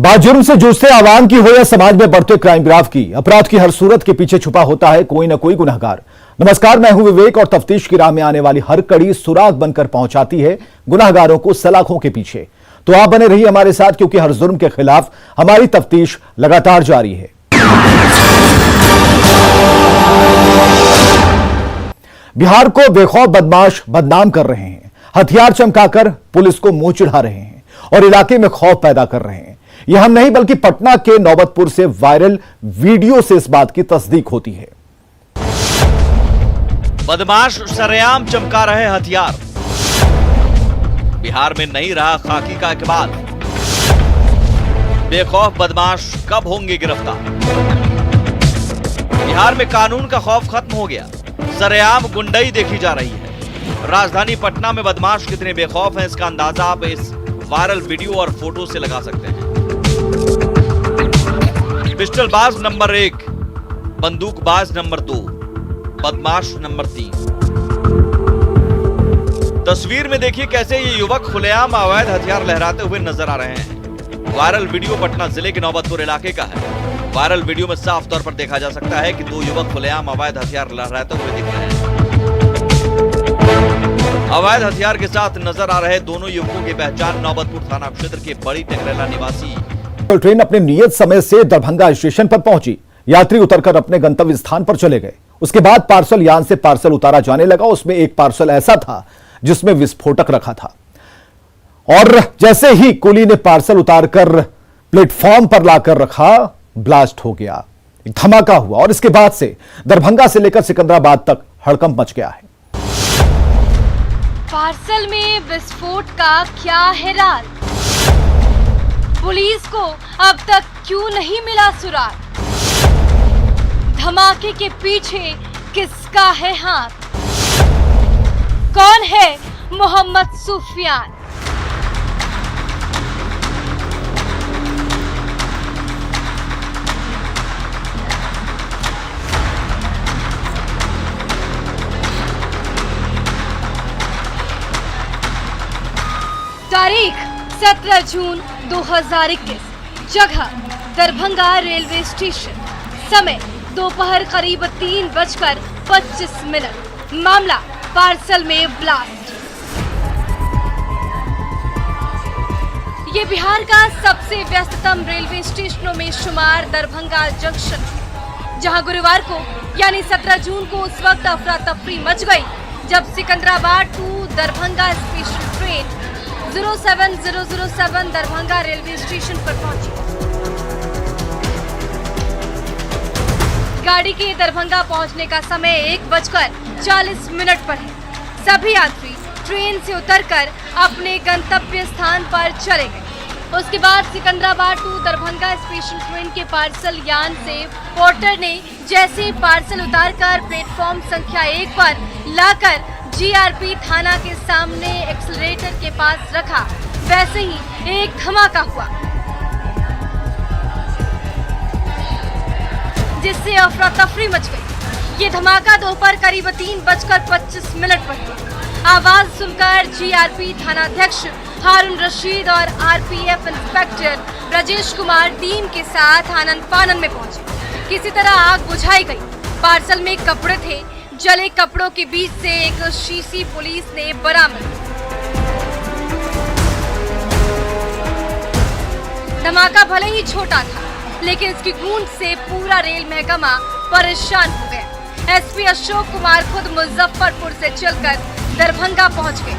बाजुर्म से जूझते आवाम की हो या समाज में बढ़ते क्राइम ग्राफ की, अपराध की हर सूरत के पीछे छुपा होता है कोई ना कोई गुनहगार। नमस्कार, मैं हूं विवेक और तफ्तीश की राह में आने वाली हर कड़ी सुराग बनकर पहुंचाती है गुनहगारों को सलाखों के पीछे। तो आप बने रहिए हमारे साथ, क्योंकि हर जुर्म के खिलाफ हमारी तफ्तीश लगातार जारी है। बिहार को बेखौफ बदमाश बदनाम कर रहे हैं, हथियार चमकाकर पुलिस को मुंह चिढ़ा रहे हैं और इलाके में खौफ पैदा कर रहे हैं। यह हम नहीं बल्कि पटना के नौबतपुर से वायरल वीडियो से इस बात की तस्दीक होती है। बदमाश सरेआम चमका रहे हथियार। बिहार में नहीं रहा खाकी का इकबाल। बेखौफ बदमाश कब होंगे गिरफ्तार? बिहार में कानून का खौफ खत्म हो गया, सरेआम गुंडई देखी जा रही है। राजधानी पटना में बदमाश कितने बेखौफ हैं, इसका अंदाजा आप इस वायरल वीडियो और फोटो से लगा सकते हैं। पिस्टलबाज नंबर 1, बंदूकबाज नंबर 2, बदमाश नंबर 3। तस्वीर में देखिए कैसे ये युवक खुलेआम अवैध हथियार लहराते हुए नजर आ रहे हैं। वायरल वीडियो पटना जिले के नौबतपुर इलाके का है। वायरल वीडियो में साफ तौर पर देखा जा सकता है कि दो युवक खुलेआम अवैध हथियार लहराते हुए दिख रहे हैं। अवैध हथियार के साथ नजर आ रहे दोनों युवकों की पहचान नौबतपुर थाना क्षेत्र के बड़ी टेकरेला निवासी। ट्रेन अपने नियत समय से दरभंगा स्टेशन पर पहुंची। यात्री उतरकर अपने गंतव्य स्थान पर चले गए। उसके बाद पार्सल यान से पार्सल उतारा जाने लगा। उसमें एक पार्सल ऐसा था जिसमें विस्फोटक रखा था, और जैसे ही कुली ने पार्सल उतारकर प्लेटफॉर्म पर लाकर रखा, ब्लास्ट हो गया, एक धमाका हुआ और इसके बाद से दरभंगा से लेकर सिकंदराबाद तक हड़कंप मच गया है। पार्सल में विस्फोट का क्या है राज? पुलिस को अब तक क्यों नहीं मिला सुराग? धमाके के पीछे किसका है हाथ? कौन है मोहम्मद सुफियान? तारीख 17 जून 2021, जगह दरभंगा रेलवे स्टेशन, समय दोपहर करीब 3:25। मामला पार्सल में ब्लास्ट। ये बिहार का सबसे व्यस्ततम रेलवे स्टेशनों में शुमार दरभंगा जंक्शन, जहां गुरुवार को यानी 17 जून को उस वक्त अफरा तफरी मच गई जब Secunderabad to Darbhanga special train 07007 Darbhanga railway station पर पहुंची। गाड़ी के दरभंगा पहुंचने का समय 1:40 पर है। सभी यात्री ट्रेन से उतरकर अपने गंतव्य स्थान पर चले गए। उसके बाद Secunderabad to Darbhanga special train के पार्सल यान से पोर्टर ने जैसे पार्सल उतारकर प्लेटफॉर्म संख्या 1 पर लाकर जीआरपी थाना के सामने एक्सीलरेटर के पास रखा, वैसे ही एक धमाका हुआ जिससे अफरा तफरी मच गई। ये धमाका दोपहर करीब 3:25 पर हुआ। आवाज सुनकर जीआरपी थानाध्यक्ष हारून रशीद और RPF inspector Rajesh Kumar team के साथ आनन फानन में पहुंचे। किसी तरह आग बुझाई गई। पार्सल में कपड़े थे, जले कपड़ों के बीच से एक शीशी पुलिस ने बरामद। धमाका भले ही छोटा था, लेकिन इसकी गूंज से पूरा रेल महकमा परेशान हो गया। एसपी अशोक कुमार खुद मुजफ्फरपुर से चलकर दरभंगा पहुंच गए।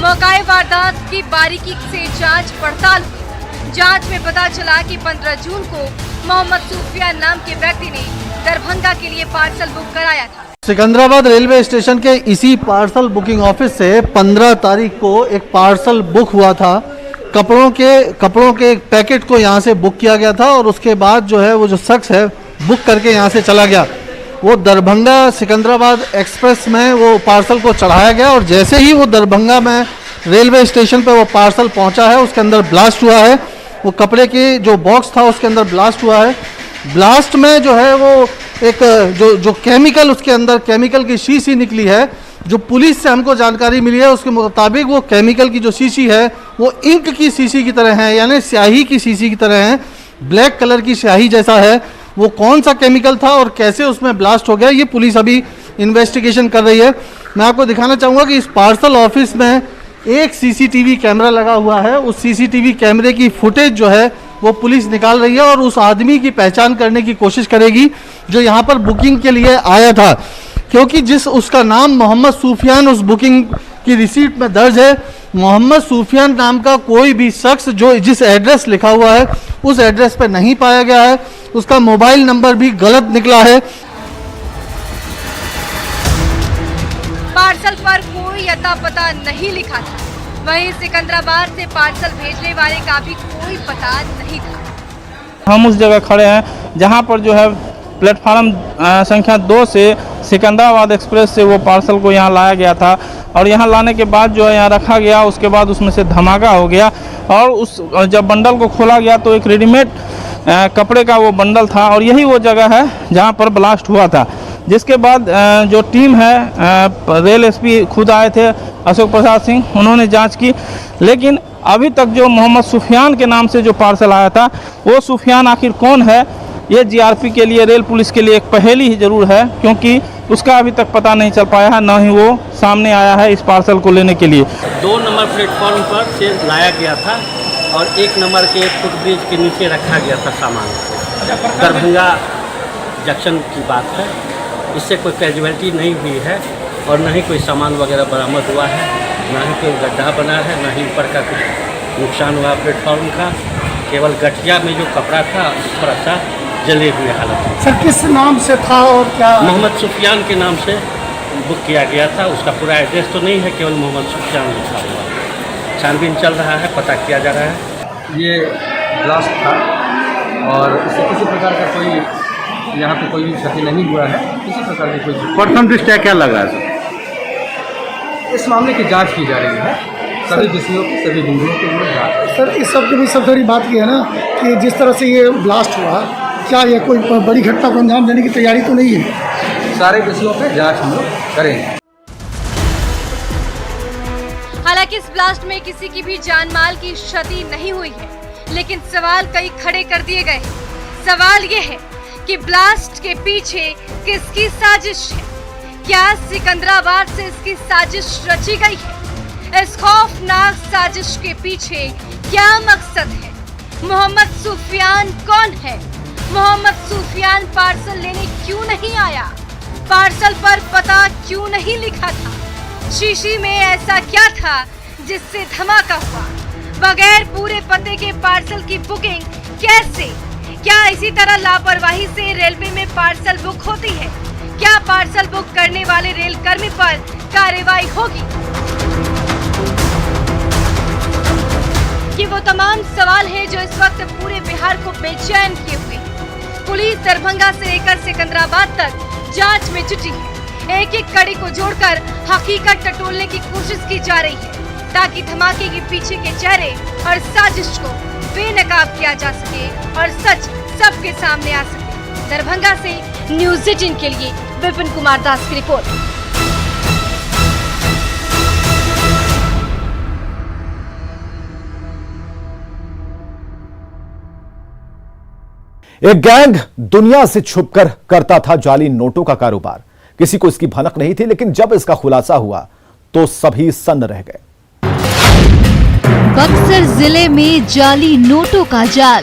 मौके वारदात की बारीकी से जांच पड़ताल हुई। जांच में पता चला कि 15 जून को मोहम्मद सुफियान नाम के व्यक्ति ने दरभंगा के लिए पार्सल बुक कराया था। सिकंदराबाद रेलवे स्टेशन के इसी पार्सल बुकिंग ऑफिस से 15 तारीख को एक पार्सल बुक हुआ था। कपड़ों के एक पैकेट को यहाँ से बुक किया गया था और उसके बाद जो है वो जो शख्स है बुक करके यहाँ से चला गया। वो दरभंगा सिकंदराबाद एक्सप्रेस में वो पार्सल को चढ़ाया गया और जैसे ही वो दरभंगा में रेलवे स्टेशन पर वो पार्सल पहुँचा है, उसके अंदर ब्लास्ट हुआ है। वो कपड़े की जो बॉक्स था उसके अंदर ब्लास्ट हुआ है। ब्लास्ट में जो है वो एक जो केमिकल, उसके अंदर केमिकल की शीशी निकली है, जो पुलिस से हमको जानकारी मिली है उसके मुताबिक वो केमिकल की जो शीशी है वो इंक की शीशी की तरह है, यानी स्याही की शीशी की तरह है, ब्लैक कलर की स्याही जैसा है। वो कौन सा केमिकल था और कैसे उसमें ब्लास्ट हो गया, ये पुलिस अभी इन्वेस्टिगेशन कर रही है। मैं आपको दिखाना चाहूँगा कि इस पार्सल ऑफिस में एक सीसीटीवी कैमरा लगा हुआ है। उस सीसीटीवी कैमरे की फुटेज जो है वो पुलिस निकाल रही है और उस आदमी की पहचान करने की कोशिश करेगी जो यहाँ पर बुकिंग के लिए आया था, क्योंकि जिस उसका नाम मोहम्मद सूफियान उस बुकिंग की रिसीट में दर्ज है, मोहम्मद सूफियान नाम का कोई भी शख्स जो जिस एड्रेस लिखा हुआ है उस एड्रेस पर नहीं पाया गया है। उसका मोबाइल नंबर भी गलत निकला है। पार्सल पर कोई अता पता नहीं लिखा था। वहीं सिकंदराबाद से पार्सल भेजने वाले का भी कोई पता नहीं था। हम उस जगह खड़े हैं जहां पर जो है प्लेटफार्म संख्या 2 से सिकंदराबाद एक्सप्रेस से वो पार्सल को यहां लाया गया था और यहां लाने के बाद जो है यहाँ रखा गया। उसके बाद उसमें से धमाका हो गया और उस जब बंडल को खोला गया तो एक रेडीमेड कपड़े का वो बंडल था और यही वो जगह है जहां पर ब्लास्ट हुआ था। जिसके बाद जो टीम है रेल एसपी खुद आए थे अशोक प्रसाद सिंह, उन्होंने जांच की, लेकिन अभी तक जो मोहम्मद सुफियान के नाम से जो पार्सल आया था वो सुफियान आखिर कौन है, ये जीआरपी के लिए, रेल पुलिस के लिए एक पहेली ही जरूर है, क्योंकि उसका अभी तक पता नहीं चल पाया है, न ही वो सामने आया है इस पार्सल को लेने के लिए। 2 नंबर प्लेटफॉर्म पर से लाया गया था और 1 नंबर के फुटब्रिज के नीचे रखा गया था सामान। दरभंगा जंक्शन की बात है, इससे कोई कैजुअलिटी नहीं हुई है और न ही कोई सामान वगैरह बरामद हुआ है, न ही कोई गड्ढा बना है, न ही ऊपर का कुछ नुकसान हुआ प्लेटफॉर्म का। केवल गठिया में जो कपड़ा था थोड़ा सा जले हुए हालत में। सर किस नाम से था और क्या? मोहम्मद सुफियान के नाम से बुक किया गया था। उसका पूरा एड्रेस तो नहीं है, केवल मोहम्मद सुफियान लिखा हुआ है। छानबीन चल रहा है, पता किया जा रहा है। ये ब्लास्ट था और इससे किसी प्रकार का कोई यहाँ पे कोई भी क्षति नहीं हुआ है, किसी प्रकार की कोई। प्रथम दृष्टया क्या लगा है? इस मामले की जांच की जा रही है, सभी विषयों की, सभी बिंदुओं के लिए जांच। सर इस सब की भी सबसे बड़ी बात यह है ना कि जिस तरह से ये ब्लास्ट हुआ, क्या ये कोई बड़ी घटना को अंजाम देने की तैयारी तो नहीं है? सारे विषयों पे जांच हम लोग करेंगे। हालांकि इस ब्लास्ट में किसी की भी जान माल की क्षति नहीं हुई है, लेकिन सवाल कई खड़े कर दिए गए। सवाल ये है कि ब्लास्ट के पीछे किसकी साजिश है? क्या सिकंदराबाद से इसकी साजिश रची गई है? इस खौफनाक साजिश के पीछे क्या मकसद है? मोहम्मद सुफियान कौन है? मोहम्मद सुफियान पार्सल लेने क्यों नहीं आया? पार्सल पर पता क्यों नहीं लिखा था? शीशी में ऐसा क्या था जिससे धमाका हुआ? बगैर पूरे पते के पार्सल की बुकिंग कैसे? क्या इसी तरह लापरवाही से रेलवे में पार्सल बुक होती है? क्या पार्सल बुक करने वाले रेल कर्मी पर कार्रवाई होगी? ये वो तमाम सवाल है जो इस वक्त पूरे बिहार को बेचैन किए हुए हैं। पुलिस दरभंगा से लेकर सिकंदराबाद तक जांच में जुटी है। एक एक कड़ी को जोड़कर हकीकत टटोलने की कोशिश की जा रही है, ताकि धमाके के पीछे के चेहरे और साजिश को बेनकाब किया जा सके और सच सबके सामने आ सके। दरभंगा से न्यूज़ 18 के लिए विपिन कुमार दास की रिपोर्ट। एक गैंग दुनिया से छुपकर करता था जाली नोटों का कारोबार। किसी को इसकी भनक नहीं थी, लेकिन जब इसका खुलासा हुआ तो सभी सन्न रह गए। बक्सर जिले में जाली नोटों का जाल,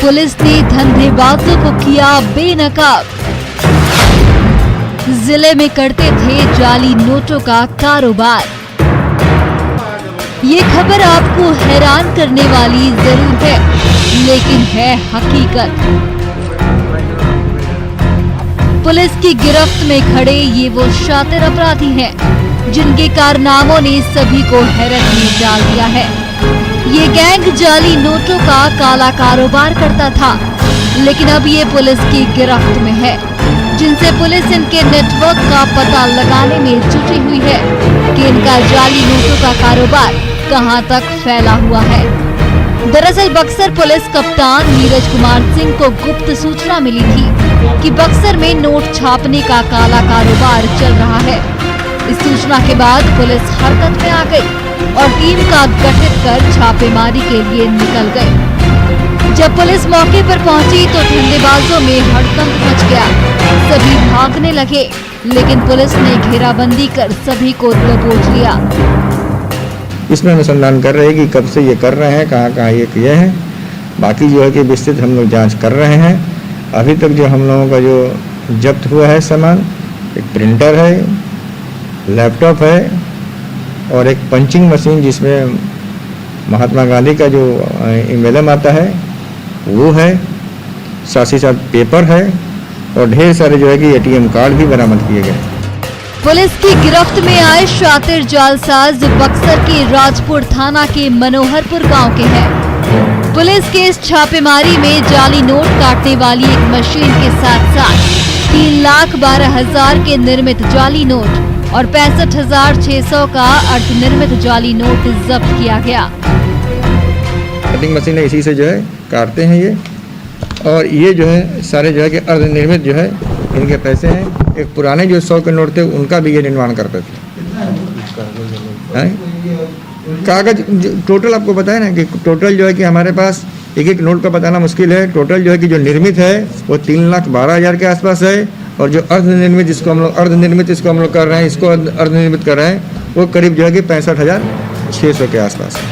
पुलिस ने धंधेबाजों को किया बेनकाब। जिले में करते थे जाली नोटों का कारोबार। ये खबर आपको हैरान करने वाली जरूर है, लेकिन है हकीकत। पुलिस की गिरफ्त में खड़े ये वो शातिर अपराधी हैं, जिनके कारनामों ने सभी को हैरत में डाल दिया है। ये गैंग जाली नोटों का काला कारोबार करता था, लेकिन अब ये पुलिस की गिरफ्त में है, जिनसे पुलिस इनके नेटवर्क का पता लगाने में जुटी हुई है कि इनका जाली नोटों का कारोबार कहां तक फैला हुआ है। दरअसल बक्सर पुलिस कप्तान नीरज कुमार सिंह को गुप्त सूचना मिली थी कि बक्सर में नोट छापने का काला कारोबार चल रहा है। इस सूचना के बाद पुलिस हरकत में आ गई और टीम का गठित कर छापेमारी के लिए निकल गई। जब पुलिस मौके पर पहुंची तो धंधेबाजों में हड़कंप मच गया। सभी भागने लगे, लेकिन पुलिस ने घेराबंदी कर सभी को दबोच लिया। इसमें अनुसंधान कर रहे हैं कि कब से ये कर रहे हैं, कहाँ कहाँ ये किए हैं। बाकी जो है कि विस्तृत हम लोग जांच कर रहे हैं। अभी तक जो हम लोगों का जो जब्त हुआ है सामान, एक प्रिंटर है, लैपटॉप है और एक पंचिंग मशीन जिसमें महात्मा गांधी का जो एम्ब्लेम आता है वो है, साथ ही साथ पेपर है और ढेर सारे जो है कि ATM कार्ड भी बरामद किए गए। पुलिस की गिरफ्त में आए शातिर जालसाज बक्सर के राजपुर थाना के मनोहरपुर गांव के हैं। पुलिस के इस छापेमारी में जाली नोट काटने वाली एक मशीन के साथ साथ 3,12,000 के निर्मित जाली नोट और 65,600 का अर्धनिर्मित जाली नोट जब्त किया गया। कटिंग मशीन है, इसी से जो है काटते हैं ये, और ये जो है सारे जो है कि अर्धनिर्मित जो है इनके पैसे हैं। एक पुराने जो 100 के नोट थे उनका भी ये निर्माण करते थे। कागज टोटल आपको बताया ना कि टोटल जो है कि हमारे पास एक एक नोट का बताना मुश्किल है। टोटल जो है कि जो निर्मित है वो 3,12,000 के आसपास है और जो अर्धनिर्मित जिसको हम लोग कर रहे हैं, इसको अर्धनिर्मित कर रहे हैं, वो करीब जो है कि 65,600 के आसपास है।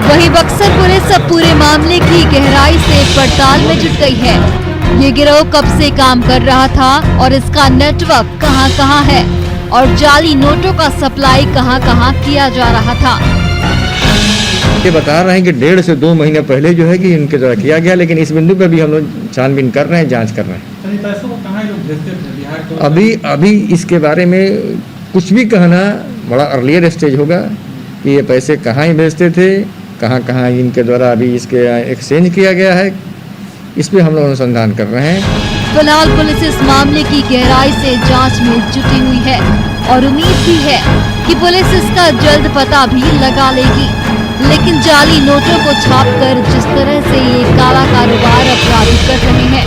वहीं बक्सर पुलिस अब पूरे मामले की गहराई से पड़ताल में जुट गई है। ये गिरोह कब से काम कर रहा था और इसका नेटवर्क कहां-कहां है और जाली नोटों का सप्लाई कहां-कहां किया जा रहा था। ये बता रहे हैं कि 1.5 से 2 महीने पहले जो है कि इनके द्वारा किया गया, लेकिन इस बिंदु पर भी हम लोग छानबीन कर रहे हैं, जांच कर रहे हैं। पैसों को कहाँ लोग भेजते थे बिहार को? अभी इसके बारे में कुछ भी कहना बड़ा अर्लियर स्टेज होगा कि ये पैसे कहाँ ही भेजते थे, कहाँ इनके द्वारा अभी इसके एक्सचेंज किया गया है। इस पे हम लोग अनुसंधान कर रहे हैं। फिलहाल पुलिस इस मामले की गहराई से जांच में जुटी हुई है और उम्मीद भी है कि पुलिस इसका जल्द पता भी लगा लेगी। लेकिन जाली नोटों को छापकर जिस तरह से ये काला कारोबार अपराधी कर रहे हैं,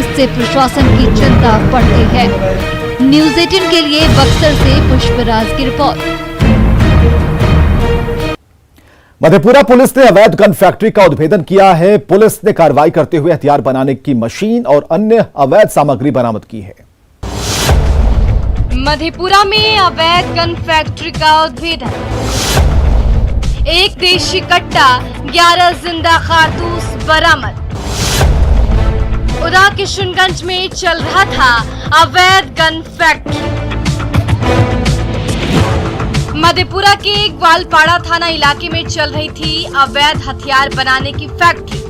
इससे प्रशासन की चिंता बढ़ गई है। न्यूज़ 18 के लिए बक्सर से पुष्पराज की रिपोर्ट। मधेपुरा पुलिस ने अवैध गन फैक्ट्री का उद्भेदन किया है। पुलिस ने कार्रवाई करते हुए हथियार बनाने की मशीन और अन्य अवैध सामग्री बरामद की है। मधेपुरा में अवैध गन फैक्ट्री का उद्भेदन, एक देशी कट्टा, 11 जिंदा कारतूस बरामद। उदा किशनगंज में चल रहा था अवैध गन फैक्ट्री। मधेपुरा के ग्वालपाड़ा थाना इलाके में चल रही थी अवैध हथियार बनाने की फैक्ट्री।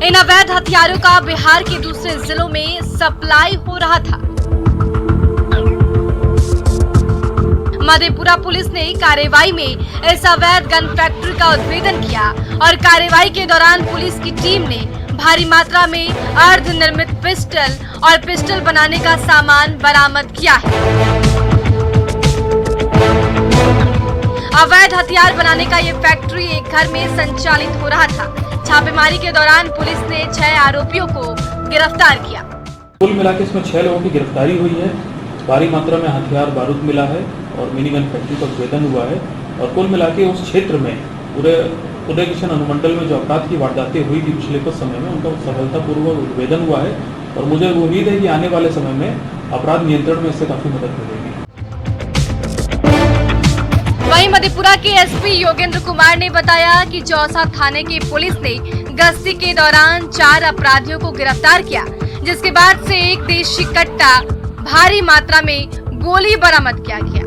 इन अवैध हथियारों का बिहार के दूसरे जिलों में सप्लाई हो रहा था। मधेपुरा पुलिस ने कार्रवाई में इस अवैध गन फैक्ट्री का उद्भेदन किया और कार्रवाई के दौरान पुलिस की टीम ने भारी मात्रा में अर्धनिर्मित पिस्टल और पिस्टल बनाने का सामान बरामद किया है। अवैध हथियार बनाने का ये फैक्ट्री एक घर में संचालित हो रहा था। छापेमारी के दौरान पुलिस ने 6 आरोपियों को गिरफ्तार किया। कुल मिलाकर इसमें 6 लोगों की गिरफ्तारी हुई है। भारी मात्रा में हथियार बारूद मिला है और मिनी गन फैक्ट्री का उद्भेदन हुआ है। और कुल मिलाकर उस क्षेत्र में पूरे उदय किशन अनुमंडल में जो अपराध की वारदातें हुई थी पिछले कुछ समय में, उनका सफलतापूर्वक उद्भेदन हुआ है और मुझे उम्मीद है कि आने वाले समय में अपराध नियंत्रण में इससे काफी मदद मिलेगी। वहीं मधेपुरा के एसपी योगेंद्र कुमार ने बताया कि चौसा थाने की पुलिस ने गश्ती के दौरान 4 अपराधियों को गिरफ्तार किया, जिसके बाद से एक देशी कट्टा, भारी मात्रा में गोली बरामद किया गया।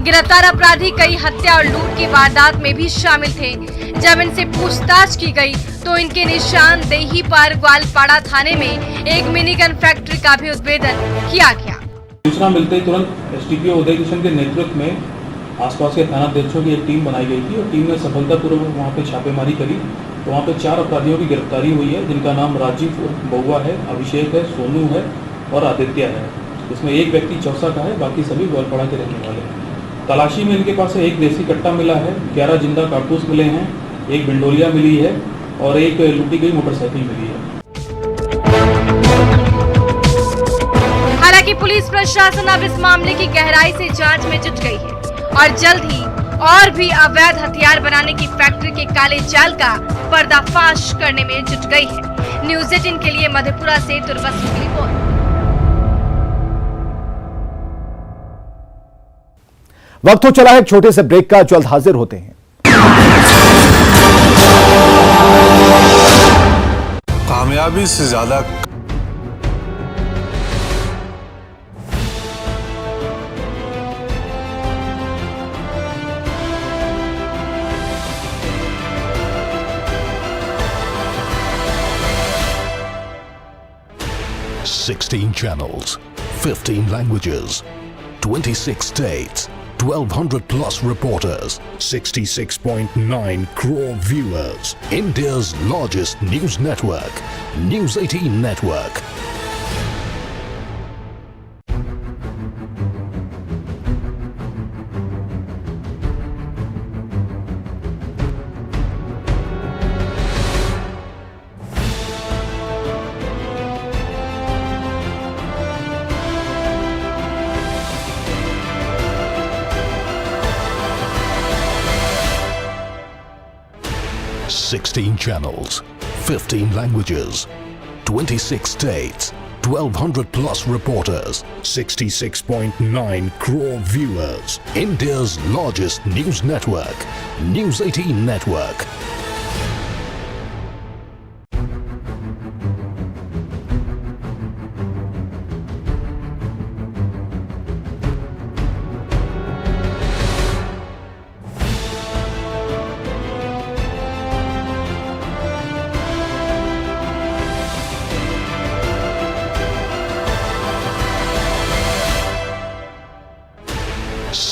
गिरफ्तार अपराधी कई हत्या और लूट की वारदात में भी शामिल थे। जब इनसे पूछताछ की गई तो इनके निशानदेही पर ग्वालपाड़ा थाने में एक मिनी गन फैक्ट्री का भी उद्भेदन किया गया। सूचना मिलते ही तुरंत एसडीपीओ उदय किशन के नेतृत्व में आसपास के थानाध्यक्षों की एक टीम बनाई गई थी और टीम ने सफलतापूर्वक वहां पे छापेमारी करी। तो वहां पे 4 अपराधियों की गिरफ्तारी हुई है, जिनका नाम राजीव बउआ है, अभिषेक है, सोनू है और आदित्य है। इसमें एक व्यक्ति चौसा का है, बाकी सभी ग्वालपाड़ा के रहने वाले हैं। तलाशी में इनके पास एक देसी कट्टा मिला है, 11 जिंदा कारतूस मिले हैं, एक बिंडोलिया मिली है और एक लूटी गई मोटरसाइकिल मिली है। हालांकि पुलिस प्रशासन अब इस मामले की गहराई से जांच में जुट गई है और जल्द ही और भी अवैध हथियार बनाने की फैक्ट्री के काले जाल का पर्दाफाश करने में जुट गई है। न्यूज़ 18 के लिए मधेपुरा से तुर्बस की रिपोर्ट। वक्त हो चला है एक छोटे से ब्रेक का, जल्द हाजिर होते हैं। कामयाबी से ज्यादा $16 channels, 15 languages, 26 states, 1,200 plus reporters, 66.9 crore viewers. India's largest news network, News 18 Network. $16 channels, 15 languages, 26 states, 1,200 plus reporters, 66.9 crore viewers. India's largest news network, News 18 Network.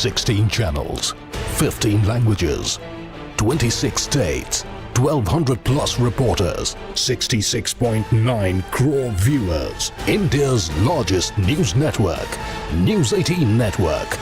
$16 channels, 15 languages, 26 states, 1,200 plus reporters, 66.9 crore viewers. India's largest news network, News 18 Network.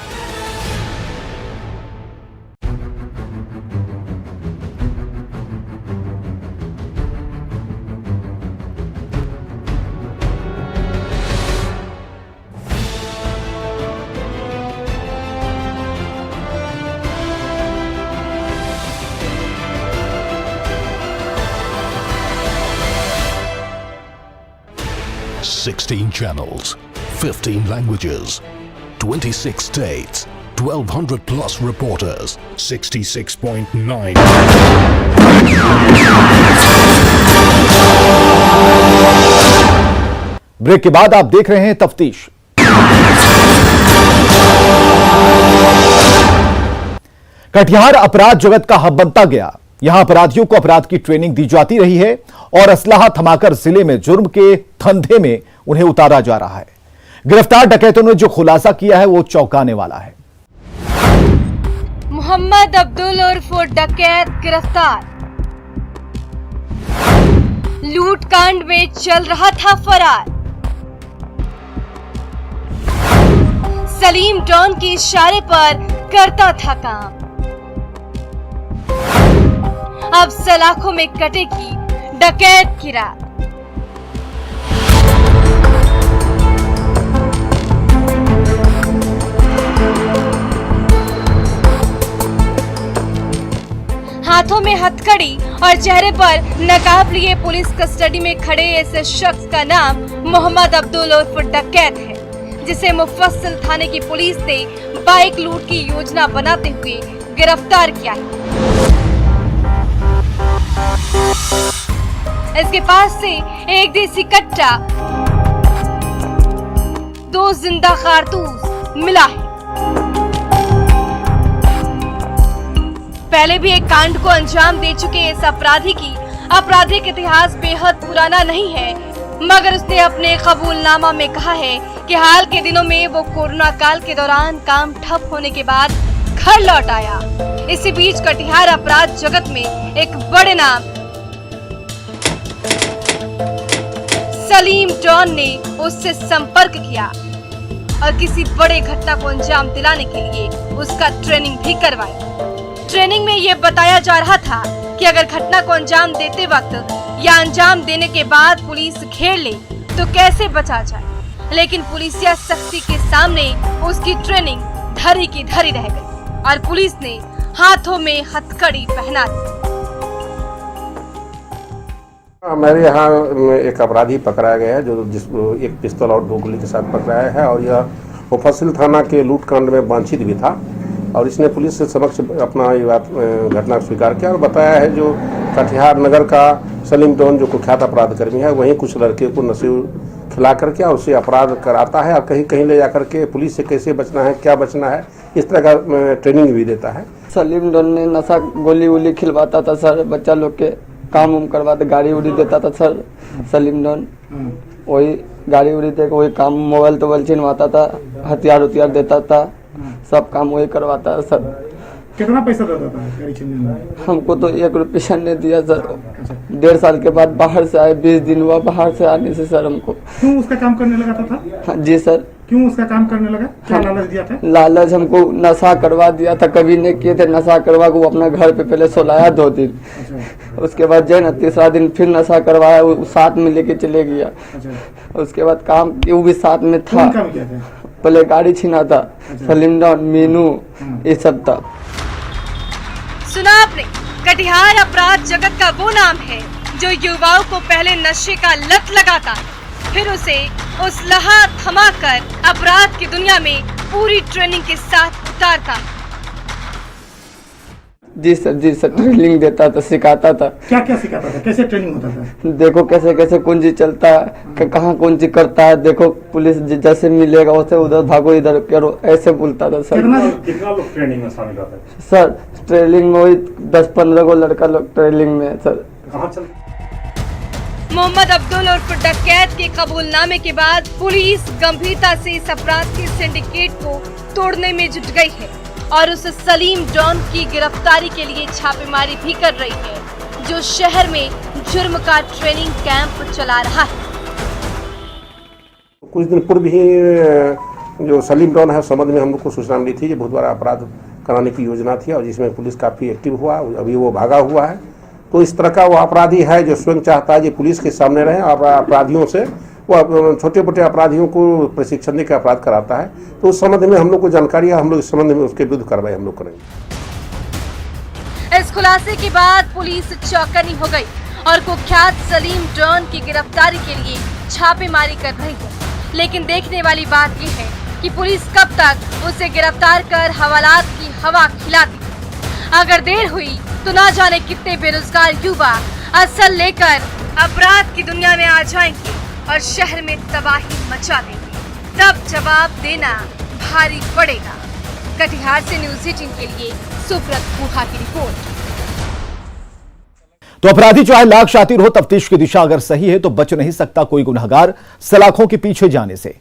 $16 channels, 15 languages, 26 states, 1,200 plus reporters, 66.9. Break के बाद आप देख रहे हैं तफ्तीश। कटिहार अपराध जगत का हब बनता गया। यहां अपराधियों को अपराध की ट्रेनिंग दी जाती रही है और असलाहा थमाकर जिले में जुर्म के धंधे में उन्हें उतारा जा रहा है। गिरफ्तार डकैतों ने जो खुलासा किया है वो चौंकाने वाला है। मोहम्मद अब्दुल उर्फ डकैत गिरफ्तार। लूट कांड में चल रहा था फरार। सलीम डॉन के इशारे पर करता था काम। अब सलाखों में कटेगी डकैत की रात। हाथों में हथकड़ी और चेहरे पर नकाब लिए पुलिस कस्टडी में खड़े ऐसे शख्स का नाम मोहम्मद अब्दुल उर्फ डकैत है, जिसे मुफस्सिल थाने की पुलिस ने बाइक लूट की योजना बनाते हुए गिरफ्तार किया है। इसके पास से एक देसी कट्टा, 2 जिंदा कारतूस मिला है। पहले भी एक कांड को अंजाम दे चुके इस अपराधी की आपराधिक इतिहास बेहद पुराना नहीं है, मगर उसने अपने कबूलनामा में कहा है कि हाल के दिनों में वो कोरोना काल के दौरान काम ठप होने के बाद घर लौट आया। इसी बीच कटिहार अपराध जगत में एक बड़े नाम सलीम डॉन ने उससे संपर्क किया और किसी बड़े घटना को अंजाम दिलाने के लिए उसका ट्रेनिंग भी करवाई। ट्रेनिंग में ये बताया जा रहा था कि अगर घटना को अंजाम देते वक्त या अंजाम देने के बाद पुलिस घेर ले तो कैसे बचा जाए, लेकिन पुलिसिया सख्ती के सामने उसकी ट्रेनिंग धरी की धरी रह गई और पुलिस ने हाथों में हथकड़ी पहना दी। हमारे यहाँ एक अपराधी पकड़ा गया है जो जिसको एक पिस्तौल और 2 गोली के साथ पकड़ाया है और यह मुफस्सिल थाना के लूटकांड में वांछित भी था और इसने पुलिस से समक्ष अपना ये बात घटना स्वीकार किया और बताया है जो कटिहार नगर का सलीम डॉन जो कुख्यात अपराध कर्मी है वहीं कुछ लड़के को नशे खिला करके और उससे अपराध कराता है और कहीं कहीं ले जाकर के पुलिस से कैसे बचना है, क्या बचना है, इस तरह का ट्रेनिंग भी देता है। सलीम डॉन ने नशा गोली वोली खिलवाता था सर, बच्चा लोग के काम उम करवाते, गाड़ी उड़ी देता था सर सलीम डॉन, वही गाड़ी उड़ी दे वही काम, मोबाइल तो छिनवाता था, हथियार उतियार देता था, सब काम वही करवाता है सर। कितना पैसा देता था गाड़ी छीनने में? हमको तो 1 रुपया नहीं दिया सर। 1.5 साल के बाद बाहर से आए, 20 दिन हुआ बाहर से आने से सर हमको। क्यों उसका काम करने लगा था? हाँ जी सर। क्यों उसका काम करने लगा? क्या लालच दिया था? लालच हमको नशा करवा दिया था, कभी नहीं किए थे नशा करवा को अपना घर पे पहले सोलाया 2 दिन, उसके बाद जो है ना 3रा दिन फिर नशा करवाया, वो साथ में लेके चले गया। उसके बाद काम वो भी साथ में था, पहले गाड़ी छीना था, सलीम डॉन मीनू ये सब था। सुना आपने, कटिहार अपराध जगत का वो नाम है जो युवाओं को पहले नशे का लत लगाता, फिर उसे उस लहा थमाकर अपराध की दुनिया में पूरी ट्रेनिंग के साथ उतारता। जी सर ट्रेनिंग देता था, सिखाता था। क्या क्या सिखाता था? कैसे ट्रेनिंग होता था? देखो कैसे कैसे कौन चीज चलता है, कहाँ कौन चीज करता है, देखो पुलिस जैसे मिलेगा वैसे उधर भागो इधर करो, ऐसे बोलता था सर। कितना लोग ट्रेनिंग में शामिल होता है? सर ट्रेनिंग में वही 10-15 को लड़का लोग ट्रेनिंग में सर। कहाँ चल? मोहम्मद अब्दुल उर्फ डकैत के कबूलनामे के बाद पुलिस गंभीरता से इस अपराध के सिंडिकेट को तोड़ने में जुट गई है और उस सलीम डॉन की गिरफ्तारी के लिए छापेमारी भी कर रही है जो शहर में जुर्म का ट्रेनिंग कैंप चला रहा है। कुछ दिन पूर्व ही जो सलीम डॉन है संबंध में हम लोग को सूचना मिली थी, ये बहुत बड़ा अपराध कराने की योजना थी और जिसमें पुलिस काफ़ी एक्टिव हुआ, अभी वो भागा हुआ है। तो इस तरह का वो अपराधी है जो स्वयं चाहता है कि पुलिस के सामने रहे और अपराधियों से वो छोटे मोटे अपराधियों को प्रशिक्षण देकर अपराध कराता है। तो उस संबंध में हम लोग को जानकारी है, हम लोग इस संबंध में उसके विरुद्ध कार्रवाई हम लोग करेंगे। इस खुलासे के बाद पुलिस चौकन्नी हो गई और कुख्यात सलीम डॉन की गिरफ्तारी के लिए छापेमारी कर रही है। लेकिन देखने वाली बात यह है कि पुलिस कब तक उसे गिरफ्तार कर हवालात की हवा खिलाती। अगर देर हुई तो ना जाने कितने बेरोजगार युवा असल लेकर अपराध की दुनिया में आ जाएंगे और शहर में तबाही मचा देंगे। तब जवाब देना भारी पड़ेगा। कटिहार से न्यूज़ 18 के लिए सुब्रत गुहा की रिपोर्ट। तो अपराधी चाहे लाख शातिर हो, तफ्तीश की दिशा अगर सही है तो बच नहीं सकता कोई गुनहगार सलाखों के पीछे जाने से।